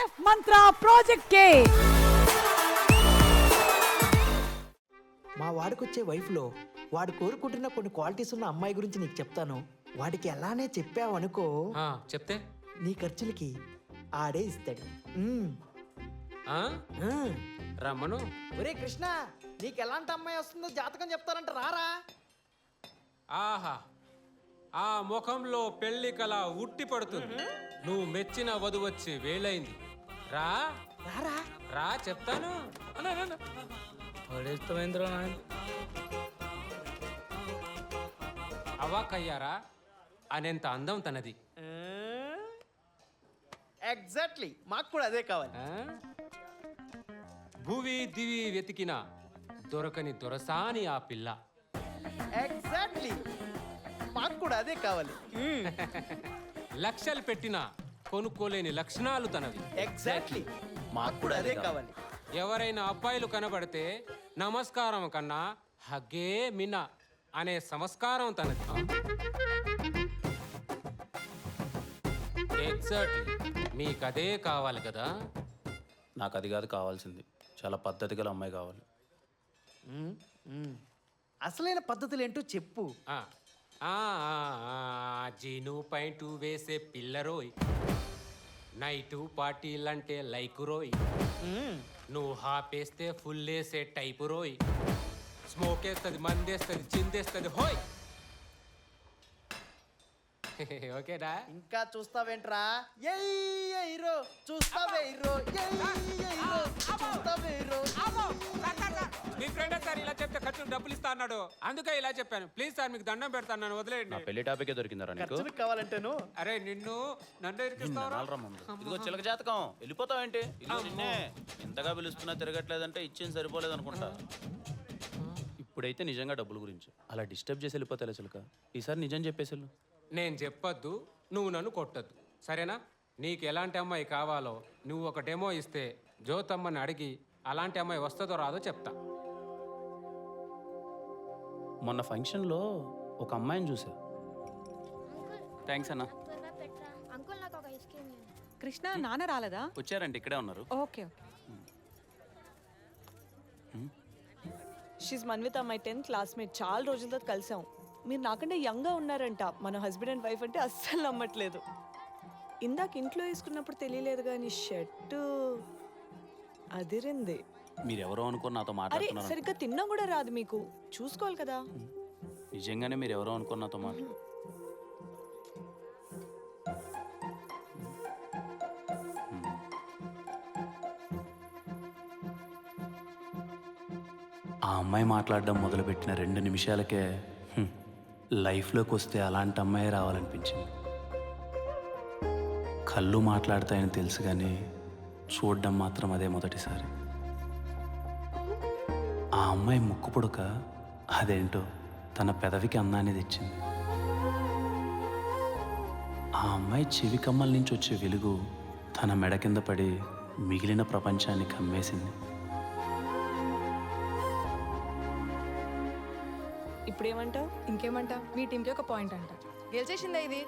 Chef మంత్ర project కే మా వాడికొచ్చే వైఫ్లో వాడు కోరుకుంటున్న కొన్ని క్వాలిటీస్ ఉన్న అమ్మాయి గురించి నీకు చెప్తాను. వాడికి అలానే చెప్పావనుకో, చెప్తే నీ ఖర్చులకి ఆడే ఇస్తాడు. రమ్మను. ఒరే కృష్ణ, నీకు ఎలాంటి అమ్మాయి వస్తుందో జాతకం చెప్తారంట, రారా. ఆహా, ఆ ముఖంలో పెళ్లి కళ ఉట్టి పడుతుంది. నువ్వు మెచ్చిన వధువు వచ్చి వేళైంది. రా రారా రా చెప్తాను. అవాకయ్యారా అనేంత అందం తనది. ఎగ్జాక్ట్లీ, మాకు కూడా అదే కావాలి. భూవి దివి వెతికిన దొరకని దొరసాని ఆ పిల్ల. ఎగ్జాక్ట్లీ, మాకు కూడా అదే కావాలి. లక్షలు పెట్టినా కొనుక్కోలేని లక్షణాలు తనవి. ఎగ్జాక్ట్లీ, మాకు కూడా అదే కావాలి. ఎవరైనా అబ్బాయిలు కనబడితే నమస్కారం కన్నా హగ్గే మిన్న అనే సంస్కారం తనది. ఎగ్జాక్ట్లీ, మీకదే కావాలి కదా. నాకు అది కాదు కావాల్సింది, చాలా పద్ధతి గల అమ్మాయి కావాలి. అసలైన పద్ధతులు ఏంటో చెప్పు. జీను పైంటు వేసే పిల్లరోయ్, నైటు పార్టీలంటే లైక్ రోయ్, నువ్వు హాపేస్తే ఫుల్ వేసే టైపు రోయ్, స్మోక్ వేస్తుంది, మందేస్తుంది, చిందేస్తుంది హోయ్. ఓకేనా? ఇంకా చూస్తావేంట్రా? హీరో చూస్తావే హీరో, చూస్తావే హీరో. మీ ఫ్రెండ్ సార్ ఇలా చెప్తే ఖర్చు డబ్బులు ఇస్తా అన్నాడు, అందుకే ఇలా చెప్పాను. ప్లీజ్ సార్, మీకు దండం పెడతాను, నన్ను వదిలేయండి. నా పెళ్లి టాపిక్ దొరికిందరా నీకు? ఖర్చులకు కావాలంటేను. అరే నన్ను ఇరికిస్తావురా? ఇదిగో చిలక జాతకం, వెళ్ళిపోతావేంటి? ఇదిగో నిన్నే ఇంతగా పిలుస్తున్నా తిరగట్లేదంటే ఇచ్చింది సరిపోలేదు అనుకుంటా. ఇప్పుడైతే నిజంగా డబ్బుల గురించి అలా డిస్టర్బ్ చేసి వెళ్ళిపోతా చిలక. ఈసారి నిజం చెప్పేసి నేను చెప్పొద్దు, నువ్వు నన్ను కొట్టద్దు, సరేనా? నీకు ఎలాంటి అమ్మాయి కావాలో నువ్వు ఒక డెమో ఇస్తే జ్యోతమ్మని అడిగి అలాంటి అమ్మాయి వస్తుందో రాదో చెప్తా. మొన్న ఫంక్షన్లో ఒక అమ్మాయిని చూసా. థ్యాంక్స్ అన్న. కృష్ణ నాన్న రాలేదా? వచ్చారండి, ఇక్కడే ఉన్నారు. Okay okay. She's Manvitha, my 10th classmate. చాలా రోజుల తర్వాత కలిసాం. మీరు నాకంటే యంగ్గా ఉన్నారంట. మన హస్బెండ్ అండ్ వైఫ్ అంటే అస్సలు నమ్మట్లేదు. ఇందాక ఇంట్లో వేసుకున్నప్పుడు తెలియలేదు, కానీ షర్టు అదిరింది. మీరెవరో అనుకుని నాతో అరే మాట్లాడుతున్నారు. సరిగ్గా తిన్నా కూడా రాదు మీకు, చూసుకోవాలి కదా. నిజంగానే మీరు ఎవరో అనుకుని నాతో మాట్లాడు. ఆ అమ్మాయి మాట్లాడడం మొదలుపెట్టిన 2 నిమిషాలకే లైఫ్లోకి వస్తే అలాంటి అమ్మాయి రావాలనిపించింది. కళ్ళు మాట్లాడతాయని తెలుసు కానీ చూడడం మాత్రం అదే మొదటిసారి. ఆ అమ్మాయి ముక్కు పుడక అదేంటో తన పెదవికి అందాన్ని తెచ్చింది. ఆ అమ్మాయి చెవి కమ్మల నుంచి వచ్చే వెలుగు తన మెడ కింద పడి మిగిలిన ప్రపంచాన్ని కమ్మేసింది. ఇప్పుడేమంటావు? ఇంకేమంటా, మీ టీంకి ఒక పాయింట్ అంట. గెలిచేసిందా ఇది?